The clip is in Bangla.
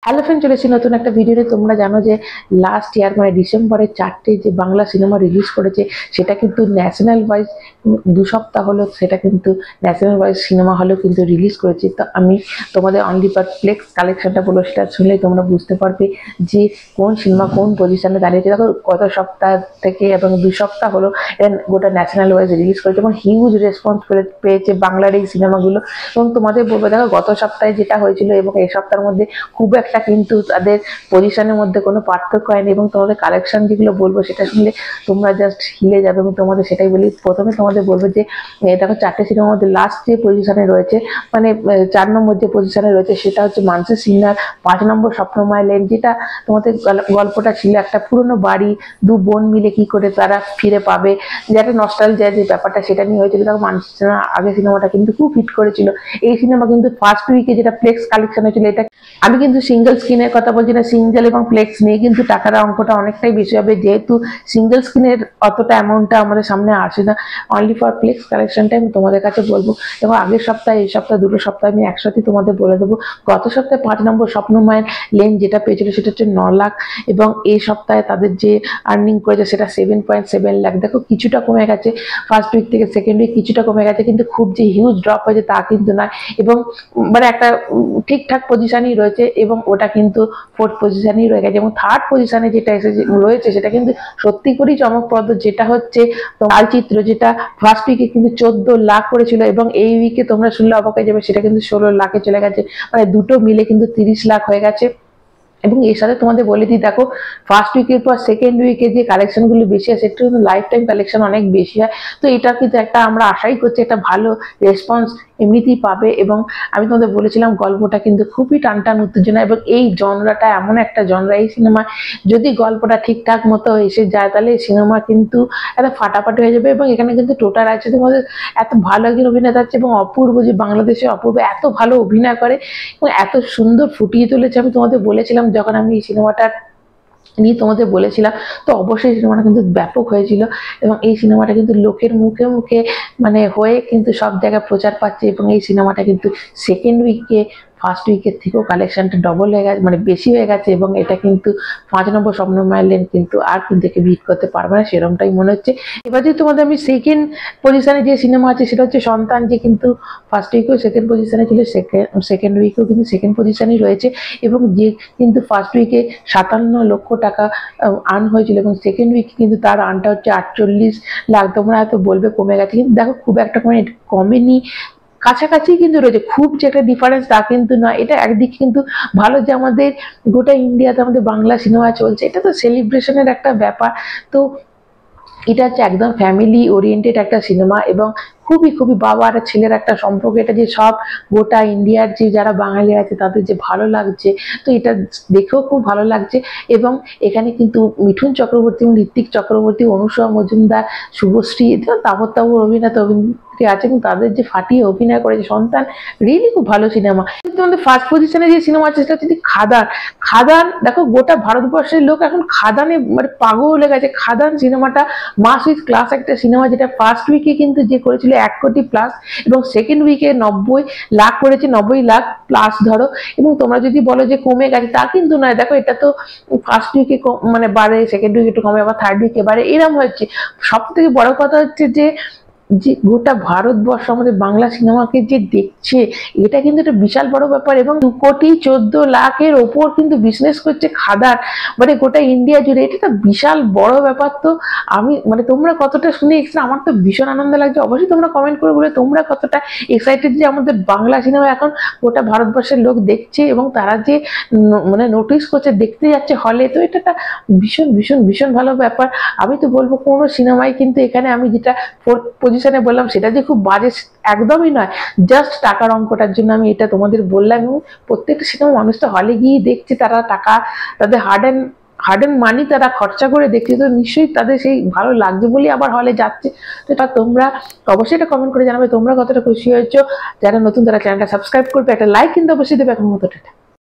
হ্যালো ফ্রেন্ড, চলেছি নতুন একটা ভিডিওতে। তোমরা জানো যে লাস্ট ইয়ার মানে ডিসেম্বরে 4টে যে বাংলা সিনেমা রিলিজ করেছে, সেটা কিন্তু ন্যাশনাল ওয়াইজ 2 সপ্তাহ হলো সেটা কিন্তু ন্যাশনাল ওয়াইজ সিনেমা হলেও কিন্তু রিলিজ করেছে। তো আমি তোমাদের অনলি পার ফ্লেক্স কালেকশনটা বলো, সেটা শুনলে তোমরা বুঝতে পারবে যে কোন সিনেমা কোন পজিশনে দাঁড়িয়েছে। দেখো গত সপ্তাহ থেকে এবং 2 সপ্তাহ হলো গোটা ন্যাশনাল ওয়াইজ রিলিজ করেছে এবং হিউজ রেসপন্স পেয়েছে বাংলার এই সিনেমাগুলো। এবং তোমাদের বলবো, দেখো গত সপ্তাহে যেটা হয়েছিল এবং এই সপ্তাহের মধ্যে খুব একটা কিন্তু তাদের পজিশনের মধ্যে কোনো পার্থক্য হয়নি। এবং তোমাদের কালেকশন যেগুলো বলবো সেটা শুনলে তোমরা জাস্ট হিলে যাবে। এবং তোমাদের সেটাই বলি, প্রথমে তোমাদের বলবো যে দেখো 4টে সিনেমার মধ্যে লাস্ট যে পজিশনে রয়েছে, মানে 4 নম্বর যে পজিশনে রয়েছে, সেটা হচ্ছে মানসি সিনহার 5 নম্বর স্বপ্নময় লেন। যেটা তোমাদের গল্পটা ছিল একটা পুরনো বাড়ি, 2 বোন মিলে কি করে তারা ফিরে পাবে, যেটা নস্টালজিয়া যে ব্যাপারটা সেটা নিয়ে হয়েছিল। দেখো মানসি সিনহা আগে সিনেমাটা কিন্তু খুব হিট করেছিল। এই সিনেমা কিন্তু ফার্স্ট উইকে যেটা ফ্লেক্স কালেকশন হয়েছিল, এটা আমি কিন্তু সিঙ্গেল স্ক্রিনের কথা বলছি না, সিঙ্গেল এবং ফ্লেক্স নিয়ে কিন্তু টাকার অঙ্কটা অনেকটাই বেশি হবে, যেহেতু সিঙ্গেল স্ক্রিনের অতটা অ্যামাউন্টটা আমাদের সামনে আসে না। অনলি ফর ফ্লেক্স কালেকশনটা আমি তোমাদের কাছে বলবো। এবং আগের সপ্তাহে এই সপ্তাহে 2 সপ্তাহ আমি একসাথে তোমাদের বলে দেবো। গত সপ্তাহে 5 নম্বর স্বপ্নময়ের লেন যেটা পেয়েছিল সেটা হচ্ছে 9 লাখ, এবং এই সপ্তাহে তাদের যে আর্নিং করেছে সেটা 7.7 লাখ। দেখো কিছুটা কমে গেছে ফার্স্ট উইক থেকে সেকেন্ড উইক, কিছুটা কমে গেছে, কিন্তু খুব যে হিউজ ড্রপ হয়েছে তা কিন্তু নয়। এবং মানে একটা ঠিকঠাক পজিশনই রয়েছে, এবং ওটা কিন্তু 4th পজিশনেই রয়ে গেছে। এবং 3rd পজিশনে যেটা এসে রয়েছে সেটা কিন্তু সত্যি করেই চমকপ্রদ, যেটা হচ্ছে আলচিত্র, যেটা ফার্স্ট উইকে কিন্তু 14 লাখ করেছিল এবং এই উইকে তোমরা শুনলে অবাক হয়ে যাবে, সেটা কিন্তু 16 লাখে চলে গেছে। মানে দুটো মিলে কিন্তু 30 লাখ হয়ে গেছে। এবং এর সাথে তোমাদের বলে দিই, দেখো ফার্স্ট উইকের পর সেকেন্ড উইকে যে কালেকশনগুলো বেশি আছে, একটু কিন্তু লাইফ টাইম কালেকশন অনেক বেশি হয়। তো এটা কিন্তু একটা আমরা আশাই করছি একটা ভালো রেসপন্স এমনিতেই পাবে। এবং আমি তোমাদের বলেছিলাম গল্পটা কিন্তু খুবই টানটান উত্তেজনা, এবং এই জনরাটা এমন একটা জনরা, এই সিনেমায় যদি গল্পটা ঠিকঠাক মতো এসে যায় তাহলে এই সিনেমা কিন্তু একটা ফাটাফাটি হয়ে যাবে। এবং এখানে কিন্তু টোটাল আছে তোমাদের এত ভালো একজন অভিনেতা আছে, এবং অপূর্ব, যে বাংলাদেশে অপূর্ব এত ভালো অভিনয় করে এবং এত সুন্দর ফুটিয়ে তুলেছে। আমি তোমাদের বলেছিলাম যখন আমি এই সিনেমাটা নিয়ে তোমাদের বলেছিলাম, তো অবশ্যই সিনেমাটা কিন্তু ব্যাপক হয়েছিল। এবং এই সিনেমাটা কিন্তু লোকের মুখে মুখে মানে হয়ে কিন্তু সব জায়গায় প্রচার পাচ্ছে। এবং এই সিনেমাটা কিন্তু সেকেন্ড উইকে ফার্স্ট উইকের থেকেও কালেকশনটা ডবল হয়ে গেছে, মানে বেশি হয়ে গেছে। এবং এটা কিন্তু 5 নম্বর স্বপ্নময় লেন কিন্তু আর কিন্তু একে বিট করতে পারবে না, সেরকমটাই মনে হচ্ছে। এবার যদি তোমাদের আমি সেকেন্ড পজিশনে যে সিনেমা আছে সেটা হচ্ছে সন্তান, যে কিন্তু ফার্স্ট উইকেও সেকেন্ড পজিশনে ছিল, সেকেন্ড উইকেও কিন্তু সেকেন্ড পজিশনেই রয়েছে। এবং যে কিন্তু ফার্স্ট উইকে 57 লক্ষ টাকা আর্ন হয়েছিল, এবং সেকেন্ড উইকে কিন্তু তার আর্নটা হচ্ছে 48 লাখ। তোমরা হয়তো বলবে কমে গেছে, কিন্তু দেখো খুব একটা কমেনি, কাছাকাছি কিন্তু রয়েছে, খুব যে একটা ডিফারেন্স তা কিন্তু নয়। এটা একদিকে কিন্তু ভালো যে আমাদের গোটা ইন্ডিয়াতে আমাদের বাংলা সিনেমা চলছে, এটা তো সেলিব্রেশনের একটা ব্যাপার। তো এটা হচ্ছে একদম ফ্যামিলি ওরিয়েন্টেড একটা সিনেমা, এবং খুবই খুবই বাবা আর ছেলের একটা সম্পর্ক, এটা যে সব গোটা ইন্ডিয়ার যে যারা বাঙালি আছে তাদের যে ভালো লাগছে, তো এটা দেখেও খুব ভালো লাগছে। এবং এখানে কিন্তু মিঠুন চক্রবর্তী এবং ঋত্বিক চক্রবর্তী, অনুষ্কা মজুমদার, শুভশ্রী, তাবর অভিনেতা অভিনেত্রী আছে, এবং তাদের যে ফাটিয়ে অভিনয় করেছে সন্তান, রিয়েলি খুব ভালো সিনেমা। কিন্তু আমাদের ফার্স্ট পজিশনে যে সিনেমা আছে সেটা হচ্ছে খাদান। খাদান, দেখো গোটা ভারতবর্ষের লোক এখন খাদানে মানে পাগল হয়ে গেছে। খাদান সিনেমাটা মাস উইথ ক্লাস একটা সিনেমা, যেটা ফার্স্ট উইকে কিন্তু যে করেছিল 1 কোটি প্লাস, এবং সেকেন্ড উইকে 90 লাখ করেছে, 90 লাখ প্লাস ধরো। এবং তোমরা যদি বলো যে কমে গেছে, তা কিন্তু নয়। দেখো এটা তো ফার্স্ট উইকে মানে বাড়ে, সেকেন্ড উইকে একটু কমে, আবার থার্ড উইকে বাড়ে, এরকম হচ্ছে। সব থেকে বড় কথা হচ্ছে যে গোটা ভারতবর্ষ আমাদের বাংলা সিনেমাকে যে দেখছে, এটা কিন্তু একটা বিশাল বড় ব্যাপার। এবং 2,14,00,000-এর ওপর কিন্তু বিজনেস করছে খাদান, মানে গোটা ইন্ডিয়া জুড়ে, এটা একটা বিশাল বড় ব্যাপার। তো আমি মানে তোমরা কতটা শুনে এক্সাইটেড, আমার তো ভীষণ আনন্দ লাগছে। অবশ্যই তোমরা কমেন্ট করে বলে তোমরা কতটা এক্সাইটেড যে আমাদের বাংলা সিনেমা এখন গোটা ভারতবর্ষের লোক দেখছে, এবং তারা যে মানে নোটিস করছে, দেখতে যাচ্ছে হলে। তো এটা একটা ভীষণ ভীষণ ভীষণ ভালো ব্যাপার। আমি তো বলবো কোনো সিনেমায় কিন্তু এখানে আমি যেটা 4th পজিশনে বললাম সেটা যে খুব বাজে একদমই নয়, জাস্ট টাকার অঙ্কটার জন্য আমি এটা তোমাদের বললাম। এবং প্রত্যেকটা সিনেমা মানুষ তো হলে গিয়ে দেখছে, তারা টাকা, তাদের হার্ড অ্যান্ড মানি তারা খরচা করে দেখছে, তো নিশ্চয়ই তাদের সেই ভালো লাগছে বলেই আবার হলে যাচ্ছে। তো এটা তোমরা অবশ্যই এটা কমেন্ট করে জানাবে তোমরা কতটা খুশি হয়েছো। যারা নতুন তারা চ্যানেলটা সাবস্ক্রাইব করবে, একটা লাইক কিন্তু অবশ্যই দেবে। এখন মতো